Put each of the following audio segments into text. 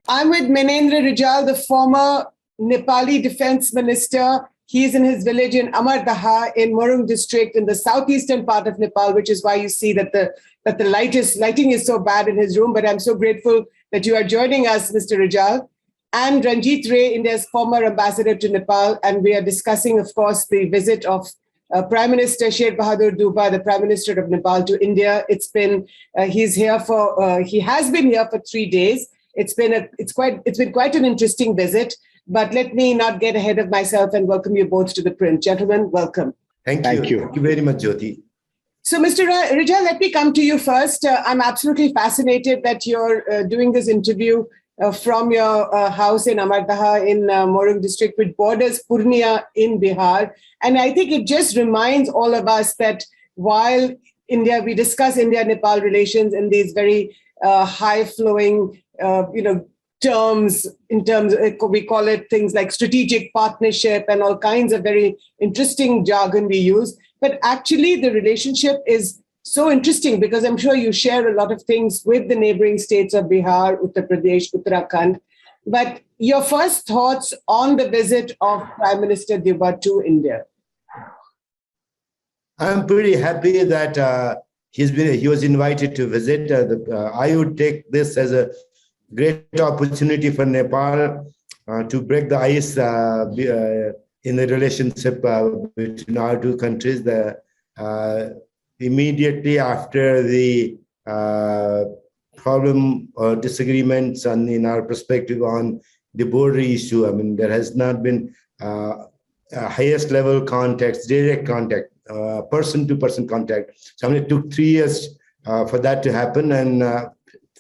I'm with Minendra Rijal, the former Nepali Defence Minister. He's in his village in Amardaha in Morung district in the southeastern part of Nepal, which is why you see that the lighting is so bad in his room. But I'm so grateful that you are joining us, Mr. Rijal. And Ranjit Rae, India's former ambassador to Nepal. And we are discussing, of course, the visit of Prime Minister Sher Deuba, the Prime Minister of Nepal, to India. It's been he has been here for 3 days. It's been quite an interesting visit. But let me not get ahead of myself and welcome you both to ThePrint. Gentlemen, welcome. Thank you. Thank you very much, Jyoti. So, Mr. Rijal, let me come to you first. I'm absolutely fascinated that you're doing this interview from your house in Amardaha in Morung district, which borders Purnia in Bihar. And I think it just reminds all of us that while we discuss India-Nepal relations in these very high-flowing, terms, we call it things like strategic partnership and all kinds of very interesting jargon we use. But actually, the relationship is so interesting because I'm sure you share a lot of things with the neighboring states of Bihar, Uttar Pradesh, Uttarakhand. But your first thoughts on the visit of Prime Minister Deuba to India? I'm pretty happy that he was invited to visit. I would take this as a great opportunity for Nepal to break the ice in the relationship between our two countries. Immediately after the problem or disagreements in our perspective on the border issue, I mean, there has not been highest level contact, direct contact, person-to-person contact. So it took 3 years for that to happen, and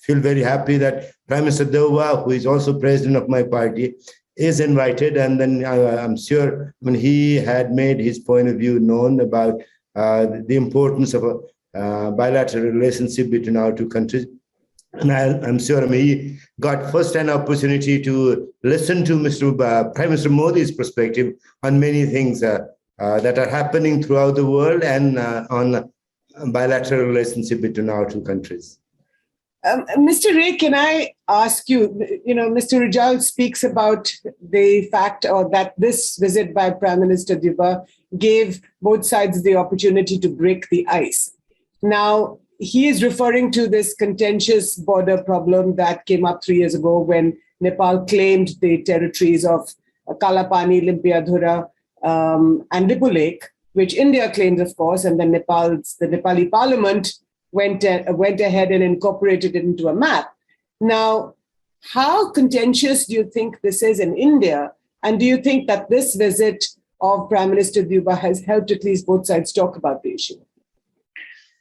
feel very happy that Prime Minister Deuba, who is also president of my party, is invited. And then I'm sure when he had made his point of view known about the importance of a bilateral relationship between our two countries. And I'm sure he got first-hand opportunity to listen to Prime Minister Modi's perspective on many things that are happening throughout the world and on bilateral relationship between our two countries. Mr. Rae, can I ask you, Mr. Rijal speaks about the fact that this visit by Prime Minister Deuba gave both sides the opportunity to break the ice. Now, he is referring to this contentious border problem that came up 3 years ago when Nepal claimed the territories of Kalapani, Limpiadhura, and Lipu Lake, which India claims, of course, and then the Nepali parliament went ahead and incorporated it into a map. Now, how contentious do you think this is in India? And do you think that this visit of Prime Minister Deuba has helped at least both sides talk about the issue?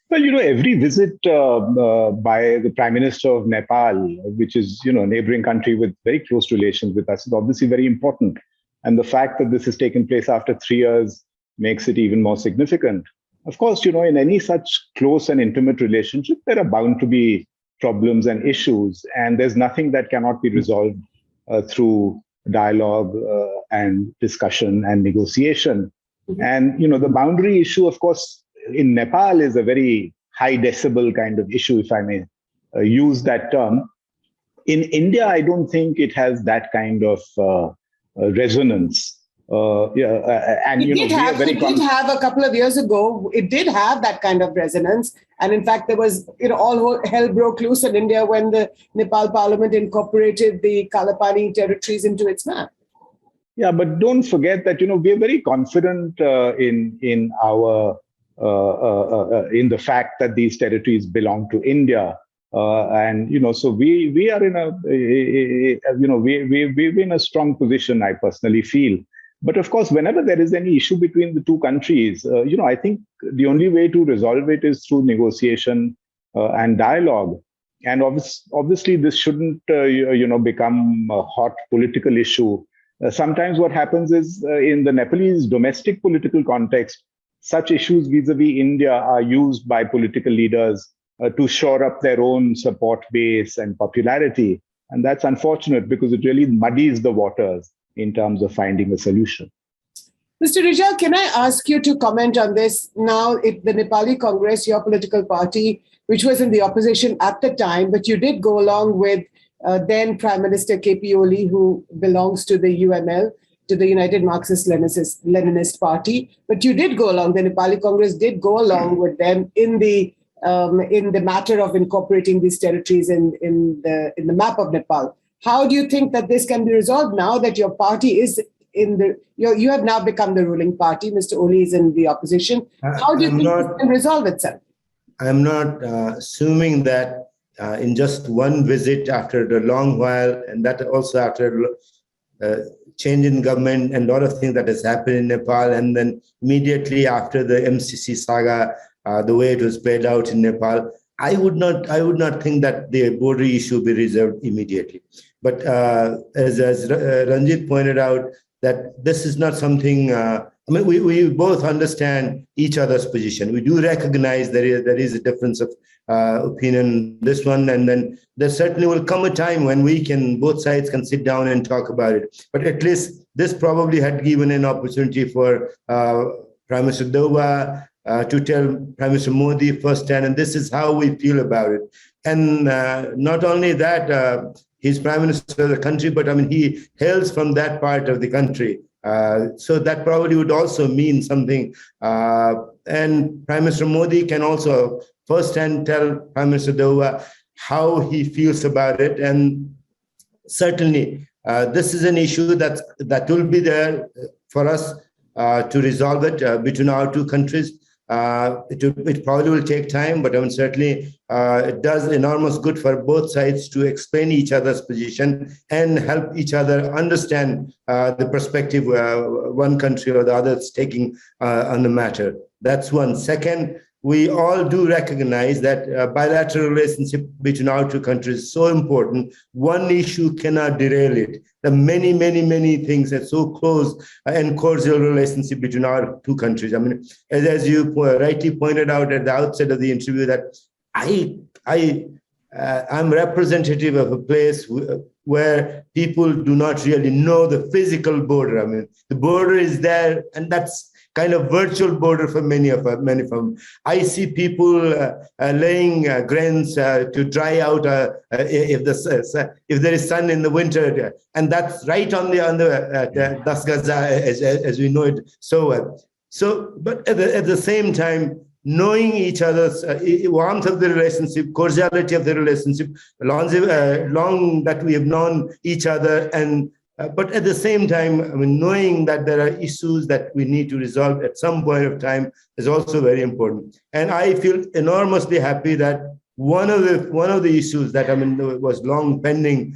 Well, every visit by the Prime Minister of Nepal, which is, a neighboring country with very close relations with us, is obviously very important. And the fact that this has taken place after 3 years makes it even more significant. Of course, in any such close and intimate relationship, there are bound to be problems and issues, and there's nothing that cannot be resolved through dialogue and discussion and negotiation. And, the boundary issue, of course, in Nepal is a very high decibel kind of issue, if I may use that term. In India, I don't think it has that kind of resonance. It did have a couple of years ago. It did have that kind of resonance, and in fact, there was all hell broke loose in India when the Nepal Parliament incorporated the Kalapani territories into its map. Yeah, but don't forget that we are very confident in our in the fact that these territories belong to India. And so we are in we're in a strong position, I personally feel. But of course, whenever there is any issue between the two countries, I think the only way to resolve it is through negotiation and dialogue. And obviously, this shouldn't, become a hot political issue. Sometimes what happens is in the Nepalese domestic political context, such issues vis-a-vis India are used by political leaders to shore up their own support base and popularity. And that's unfortunate because it really muddies the waters in terms of finding a solution. Mr. Rijal, can I ask you to comment on this? Now, the Nepali Congress, your political party, which was in the opposition at the time, but you did go along with then Prime Minister KP Oli, who belongs to the UML, to the United Marxist-Leninist Party. But you did go along, the Nepali Congress did go along with them in the matter of incorporating these territories in the map of Nepal. How do you think that this can be resolved now that your party is you have now become the ruling party? Mr. Oli is in the opposition. How do you think this can resolve itself? I'm not assuming that in just one visit after a long while, and that also after change in government and a lot of things that has happened in Nepal, and then immediately after the MCC saga, the way it was played out in Nepal, I would not think that the border issue will be resolved immediately. But as Ranjit pointed out, that this is not something. We both understand each other's position. We do recognize there is a difference of opinion, this one, and then there certainly will come a time when both sides can sit down and talk about it. But at least this probably had given an opportunity for Prime Minister Deuba to tell Prime Minister Modi firsthand, and this is how we feel about it. And not only that, he's Prime Minister of the country, but he hails from that part of the country. So that probably would also mean something. And Prime Minister Modi can also firsthand tell Prime Minister Deuba how he feels about it. And certainly, this is an issue that will be there for us to resolve it between our two countries. It probably will take time, but certainly it does enormous good for both sides to explain each other's position and help each other understand the perspective one country or the other is taking on the matter. That's one. Second, we all do recognize that bilateral relationship between our two countries is so important. One issue cannot derail it. The many, many, many things that so close and cordial relationship between our two countries. As you rightly pointed out at the outset of the interview, that I'm representative of a place where people do not really know the physical border. The border is there, and that's kind of virtual border for many of them. I see people laying grains to dry out if there is sun in the winter, and that's right on the Das Gaza as we know it so well. So, but at the same time, knowing each other's warmth of the relationship, cordiality of the relationship, long that we have known each other, and but at the same time, knowing that there are issues that we need to resolve at some point of time is also very important. And I feel enormously happy that one of the issues that was long pending,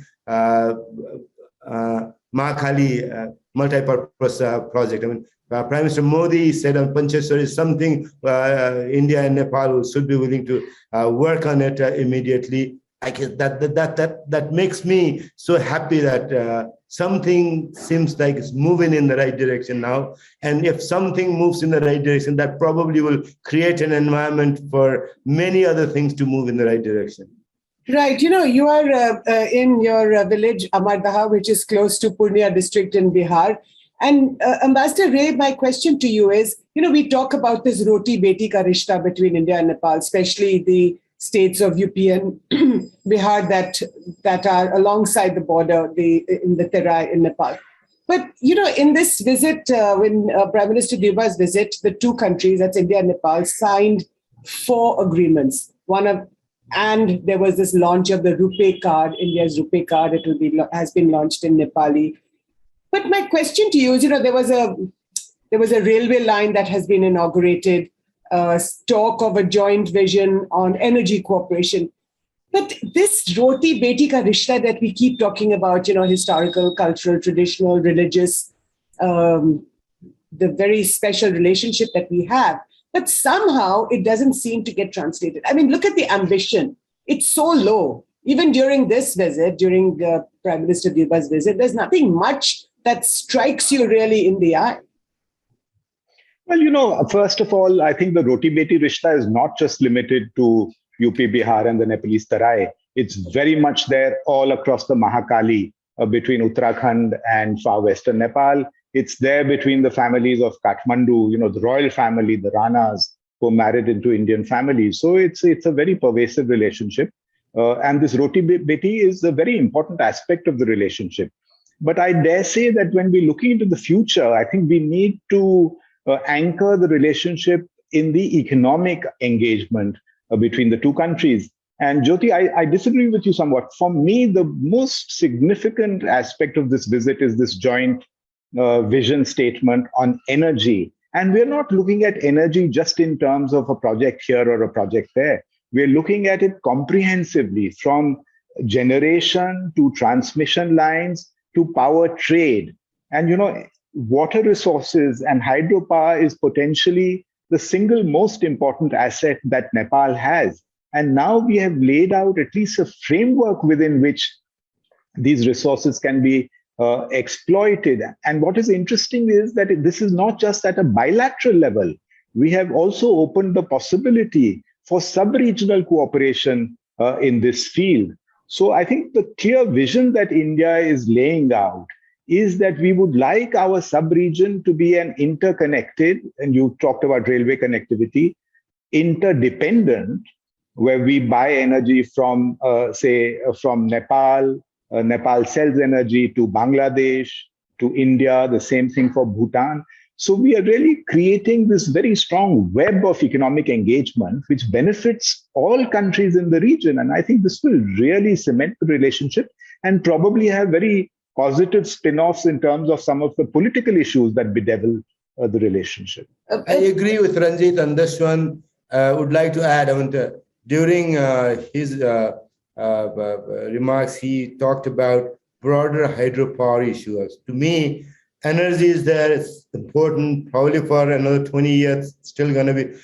Mahakali multi-purpose project. Prime Minister Modi said Pancheshwar is something India and Nepal should be willing to work on it immediately. I guess that makes me so happy that something seems like it's moving in the right direction now. And if something moves in the right direction, that probably will create an environment for many other things to move in the right direction. Right. You are in your village, Amardaha, which is close to Purnia district in Bihar. And Ambassador Rae, my question to you is, we talk about this Roti Beti ka rishta between India and Nepal, especially the states of UP and Bihar that are alongside the border, in the Terai in Nepal. But, in this visit, when Prime Minister Deuba's visit, the two countries, that's India and Nepal, signed 4 agreements. And there was this launch of the RuPay card, India's RuPay card. Has been launched in Nepali. But my question to you is, there was a railway line that has been inaugurated, talk of a joint vision on energy cooperation. But this Roti Beti ka rishta that we keep talking about, historical, cultural, traditional, religious, the very special relationship that we have, but somehow it doesn't seem to get translated. Look at the ambition. It's so low. Even during this visit, during Prime Minister Deuba's visit, there's nothing much that strikes you really in the eye. Well, first of all, I think the Roti Beti Rishta is not just limited to UP, Bihar and the Nepalese Terai. It's very much there all across the Mahakali between Uttarakhand and far western Nepal. It's there between the families of Kathmandu, the royal family, the Ranas, who married into Indian families. So it's a very pervasive relationship. And this Roti Beti is a very important aspect of the relationship. But I dare say that when we're looking into the future, I think we need to anchor the relationship in the economic engagement between the two countries. And Jyoti, I disagree with you somewhat. For me, the most significant aspect of this visit is this joint vision statement on energy. And we're not looking at energy just in terms of a project here or a project there. We're looking at it comprehensively, from generation to transmission lines to power trade. And, water resources and hydropower is potentially the single most important asset that Nepal has. And now we have laid out at least a framework within which these resources can be exploited. And what is interesting is that this is not just at a bilateral level. We have also opened the possibility for sub-regional cooperation in this field. So I think the clear vision that India is laying out is that we would like our sub-region to be an interconnected, and you talked about railway connectivity, interdependent, where we buy energy from, from Nepal. Nepal sells energy to Bangladesh, to India, the same thing for Bhutan. So we are really creating this very strong web of economic engagement, which benefits all countries in the region. And I think this will really cement the relationship and probably have very positive spin-offs in terms of some of the political issues that bedevil the relationship. I agree with Ranjit on this one. Would like to add, during his remarks, he talked about broader hydropower issues. To me, energy is there. It's important. Probably for another 20 years, still going to be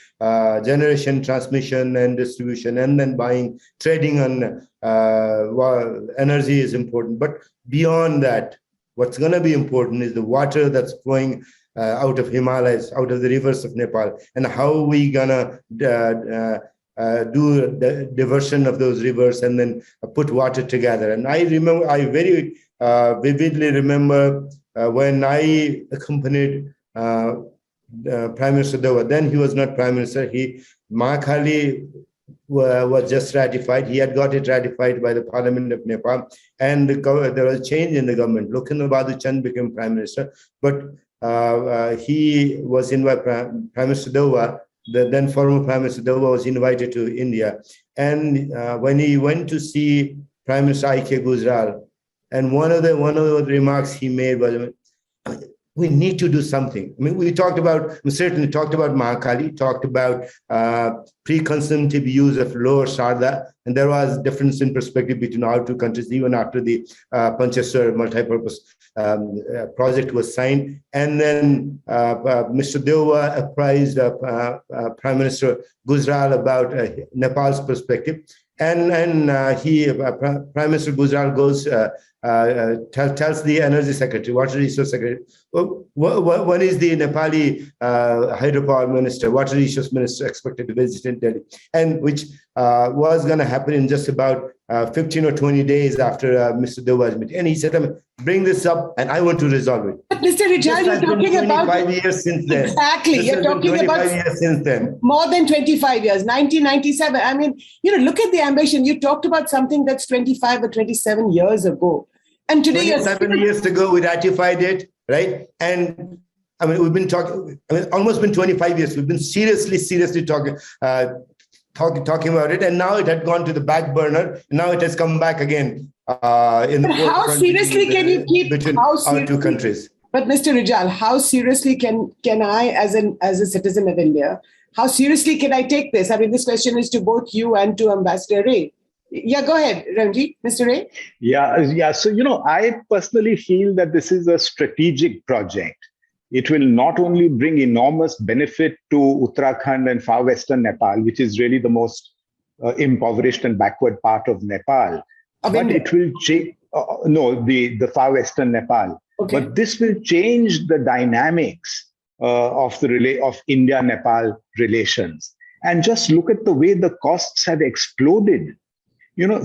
generation, transmission, and distribution, and then buying, trading on energy is important. But beyond that, what's going to be important is the water that's flowing out of Himalayas, out of the rivers of Nepal, and how we gonna do the diversion of those rivers and then put water together. And I very vividly remember when I accompanied Prime Minister Deuba. Then he was not Prime Minister. Mahakali was just ratified. He had got it ratified by the Parliament of Nepal, and there was a change in the government. Lokendra Bahadur Chand became Prime Minister, but he was invited. Prime Minister Deuba, the then former Prime Minister Deuba, was invited to India, and when he went to see Prime Minister I.K. Gujral, and one of the remarks he made was, we need to do something. We certainly talked about Mahakali, talked about pre-consumptive use of lower Sharda, and there was difference in perspective between our two countries, even after the Pancheshwar multi-purpose project was signed. And then Mr. Deuba apprised Prime Minister Gujral about Nepal's perspective. And Prime Minister Gujral goes, tells the Energy Secretary, Water Resource Secretary, when is the Nepali hydropower minister, Water Resource Minister expected to visit in Delhi? And which was going to happen in just about 15 or 20 days after Mr. Deuba's meeting. And he said, bring this up and I want to resolve it. But Mr. Rijal, you're talking about 25 years since then. Exactly. You're talking about 25 years since then. More than 25 years, 1997. Look at the ambition. You talked about something that's 25 or 27 years ago. And today, 27 years ago, we ratified it, right? And we've been talking, almost been 25 years. We've been seriously talking about it. And now it had gone to the back burner. And now it has come back again. How seriously can you keep between our two countries? But Mr. Rijal, how seriously can I, as a citizen of India, how seriously can I take this? This question is to both you and to Ambassador Rae. Yeah, go ahead, Ranjit. Mr. Rae? Yeah. So, I personally feel that this is a strategic project. It will not only bring enormous benefit to Uttarakhand and far western Nepal, which is really the most impoverished and backward part of Nepal, but India. It will change, the far western Nepal. Okay. But this will change the dynamics of India-Nepal relations. And just look at the way the costs have exploded.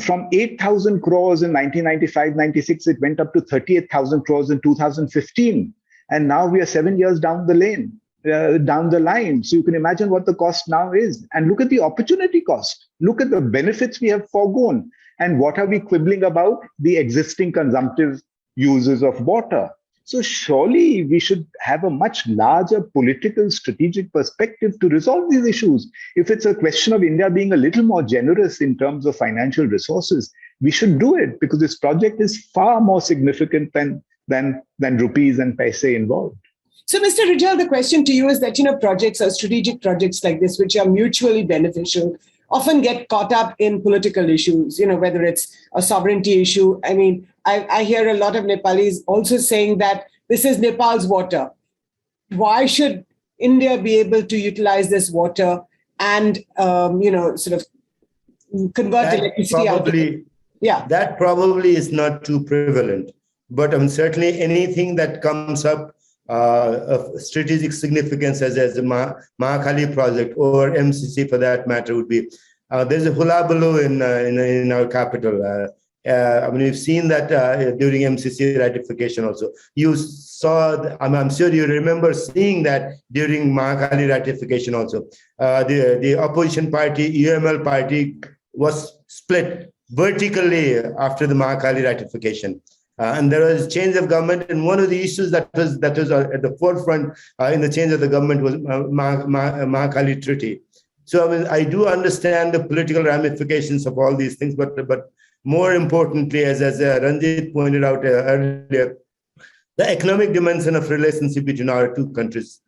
From 8,000 crores in 1995-96, it went up to 38,000 crores in 2015. And now we are 7 years down the lane. down the line. So you can imagine what the cost now is. And look at the opportunity cost. Look at the benefits we have foregone. And what are we quibbling about? The existing consumptive uses of water. So surely we should have a much larger political strategic perspective to resolve these issues. If it's a question of India being a little more generous in terms of financial resources, we should do it, because this project is far more significant than rupees and paise involved. So, Mr. Rijal, the question to you is that, projects or strategic projects like this, which are mutually beneficial, often get caught up in political issues, whether it's a sovereignty issue. I mean, I hear a lot of Nepalis also saying that this is Nepal's water. Why should India be able to utilize this water and, sort of convert electricity out of it? Yeah. That probably is not too prevalent. But certainly anything that comes up of strategic significance as the Mahakali project or MCC for that matter would be, there's a hullabaloo in our capital. You've seen that during MCC ratification also. You saw, I'm sure you remember seeing that during Mahakali ratification also. The opposition party, UML party, was split vertically after the Mahakali ratification. And there was change of government, and one of the issues that was at the forefront in the change of the government was Mahakali Treaty. So I do understand the political ramifications of all these things, but more importantly, as Ranjit pointed out earlier, the economic dimension of relationship between our two countries,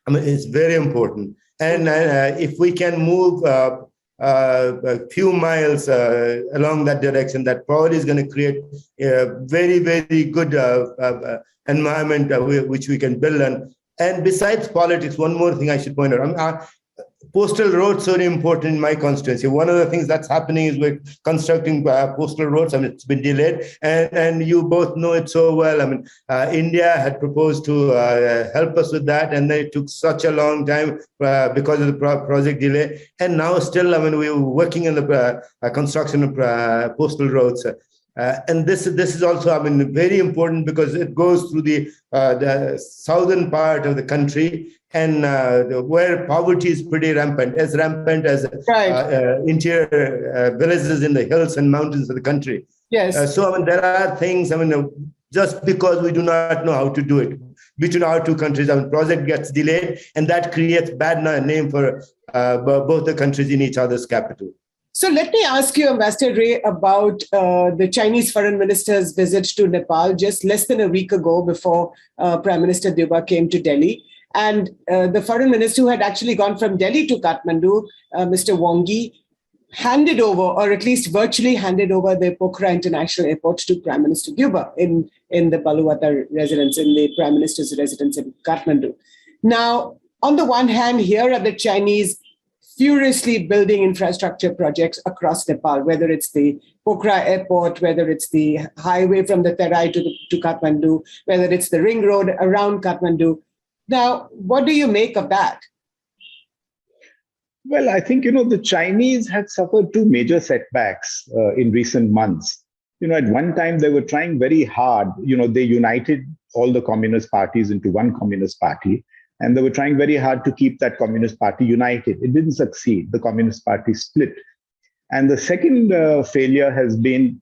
is very important. And if we can move a few miles along that direction, that probably is going to create a very, very good environment which we can build on. And besides politics, one more thing I should point out. Postal roads are important in my constituency. One of the things that's happening is we're constructing postal roads. It's been delayed, and you both know it so well. India had proposed to help us with that, and it took such a long time because of the project delay. And now still, we're working on the construction of postal roads. And this is also, very important because it goes through the southern part of the country, and where poverty is pretty rampant as interior villages in the hills and mountains of the country. Yes. So there are things, just because we do not know how to do it between our two countries, project gets delayed, and that creates bad name for both the countries in each other's capital. So let me ask you, Ambassador Rae, about the Chinese foreign minister's visit to Nepal just less than a week ago, before Prime Minister Deuba came to Delhi. And the foreign minister who had actually gone from Delhi to Kathmandu, Mr. Wang Yi, handed over, or at least virtually handed over, the Pokhara International Airport to Prime Minister Deuba in the Baluwata residence, in the Prime Minister's residence in Kathmandu. Now, on the one hand, here are the Chinese furiously building infrastructure projects across Nepal, whether it's the Pokhara Airport, whether it's the highway from the Terai to Kathmandu, whether it's the ring road around Kathmandu. Now, what do you make of that? Well, I think, the Chinese had suffered two major setbacks in recent months. At one time, they were trying very hard. They united all the communist parties into one communist party, and they were trying very hard to keep that communist party united. It didn't succeed. The communist party split. And the second failure has been,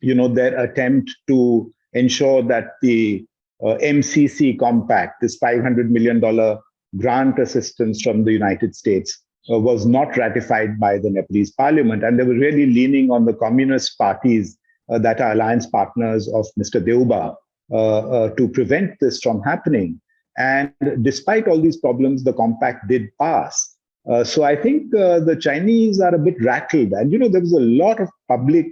their attempt to ensure that the MCC compact, this $500 million grant assistance from the United States, was not ratified by the Nepalese parliament. And they were really leaning on the communist parties that are alliance partners of Mr. Deuba to prevent this from happening. And despite all these problems, the compact did pass. So I think the Chinese are a bit rattled. And, there was a lot of public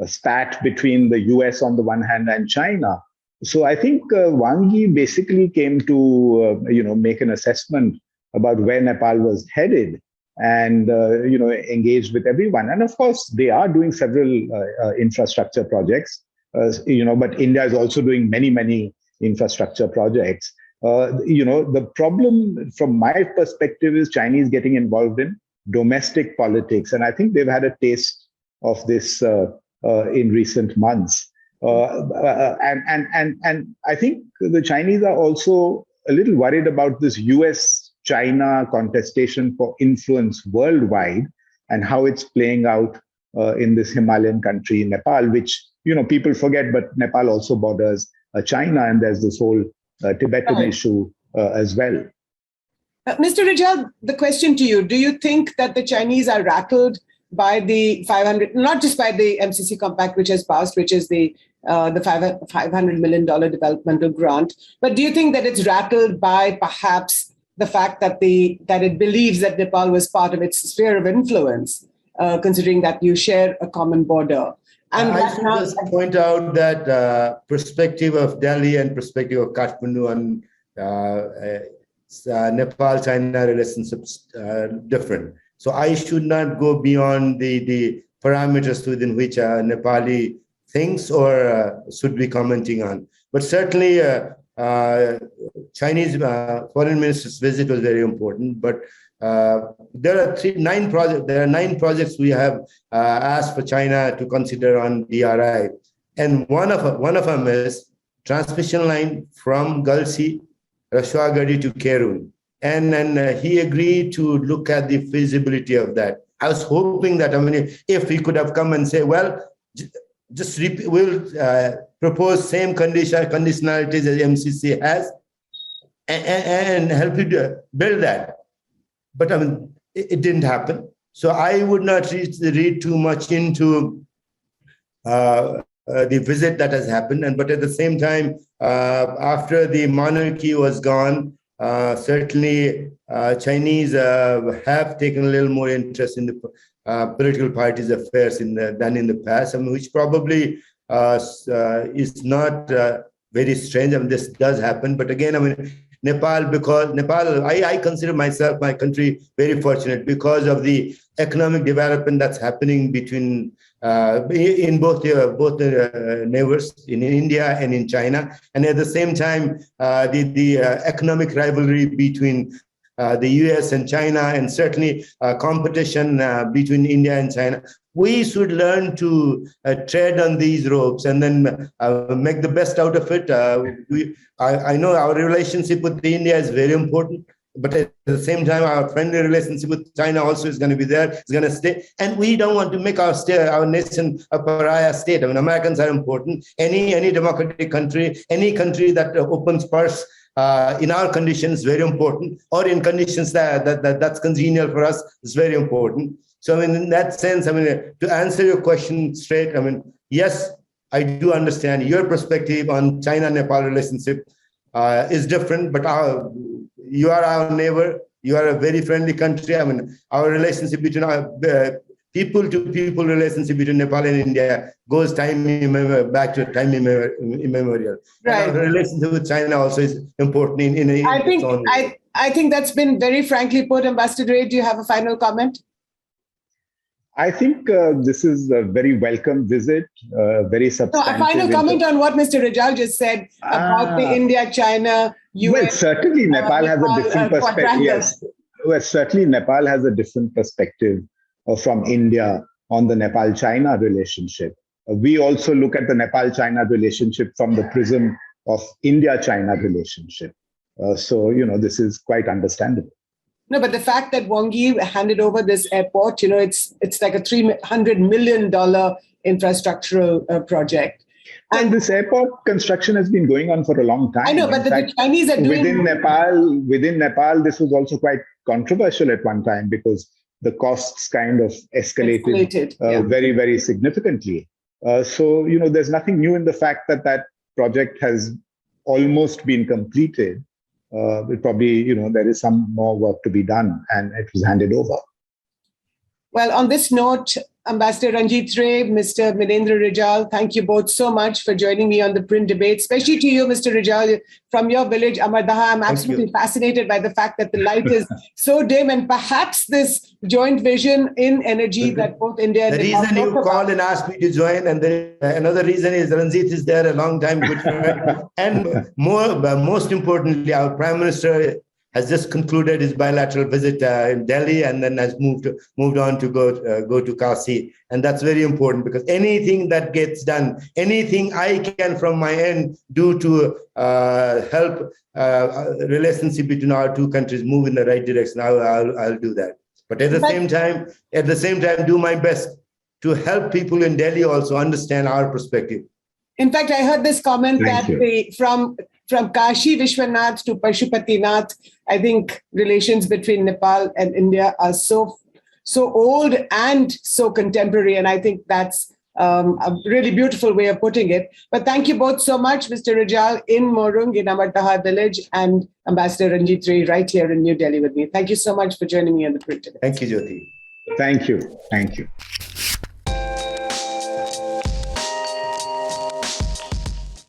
spat between the US on the one hand and China. So I think Wang Yi basically came to, make an assessment about where Nepal was headed, and, engaged with everyone. And of course, they are doing several infrastructure projects, but India is also doing many, many infrastructure projects. The problem from my perspective is Chinese getting involved in domestic politics. And I think they've had a taste of this in recent months. And I think the Chinese are also a little worried about this US-China contestation for influence worldwide and how it's playing out in this Himalayan country, Nepal, which people forget, but Nepal also borders China, and there's this whole Tibetan issue as well. Mr. Rijal, the question to you: do you think that the Chinese are rattled by the 500, not just by the MCC compact which has passed, which is the $500 million developmental grant, but do you think that it's rattled by perhaps the fact that it believes that Nepal was part of its sphere of influence, considering that you share a common border? And I should just point out that perspective of Delhi and perspective of Kathmandu on Nepal-China relationships different. So I should not go beyond the parameters within which Nepali thinks or should be commenting on. But certainly, Chinese foreign minister's visit was very important. But there are 9 projects. There are 9 projects we have asked for China to consider on DRI, and one of them is transmission line from Galsi, Rashwagadi to Kerun. And he agreed to look at the feasibility of that. I was hoping that, if he could have come and say, well, we'll propose same conditionalities as MCC has and help you to build that. But it didn't happen. So I would not read too much into the visit that has happened. But at the same time, after the monarchy was gone, certainly Chinese have taken a little more interest in the political parties' affairs than in the past, which probably is not very strange. This does happen. But again, Nepal, I consider my country very fortunate because of the economic development that's happening between in both the neighbors, in India and in China, and at the same time the economic rivalry between the US and China, and certainly competition between India and China. We should learn to tread on these ropes and then make the best out of it. I know our relationship with India is very important, but at the same time, our friendly relationship with China also is going to be there. It's going to stay, and we don't want to make our nation a pariah state. Americans are important. Any democratic country, any country that opens purse in our conditions, very important, or in conditions that's congenial for us, is very important. So, in that sense, to answer your question straight, yes, I do understand your perspective on China-Nepal relationship is different, but you are our neighbor. You are a very friendly country. Our relationship between our people-to-people relationship between Nepal and India goes back to time immemorial. Right. And our relationship with China also is important in its own way. I think that's been very frankly put. Ambassador Ray, do you have a final comment? I think this is a very welcome visit, very substantive. No, a final comment on what Mr. Rijal just said about the India-China US. Well, certainly Nepal has a different perspective. Yes, well, certainly Nepal has a different perspective from India on the Nepal-China relationship. We also look at the Nepal-China relationship from the prism of India-China relationship. So, this is quite understandable. No, but the fact that Wang Yi handed over this airport, it's like a $300 million infrastructural project. And this airport construction has been going on for a long time. I know, but the Chinese are doing... Within Nepal, this was also quite controversial at one time because the costs kind of escalated very, very significantly. So, there's nothing new in the fact that project has almost been completed. It probably, there is some more work to be done, and it was handed over. Well, on this note, Ambassador Ranjit Rae, Mr. Minendra Rijal, thank you both so much for joining me on the Print Debate, especially to you, Mr. Rijal, from your village, Amardaha. I'm absolutely fascinated by the fact that the light is so dim, and perhaps this joint vision in energy that both India and Nepal. The reason you called and asked me to join, and another reason is Ranjit is there, a long time good friend. And most importantly, our Prime Minister has just concluded his bilateral visit in Delhi, and then has moved on to go to Kashi. And that's very important, because anything that gets done, anything I can from my end do to help relationship between our two countries move in the right direction, I'll do that. But at the same time, do my best to help people in Delhi also understand our perspective. In fact, I heard this comment from Kashi Vishwanath to Pashupatinath, I think relations between Nepal and India are so old and so contemporary. And I think that's a really beautiful way of putting it. But thank you both so much, Mr. Rijal in Morung, in Amartaha village, and Ambassador Ranjit Rae right here in New Delhi with me. Thank you so much for joining me on The Print today. Thank you, Jyoti. Thank you.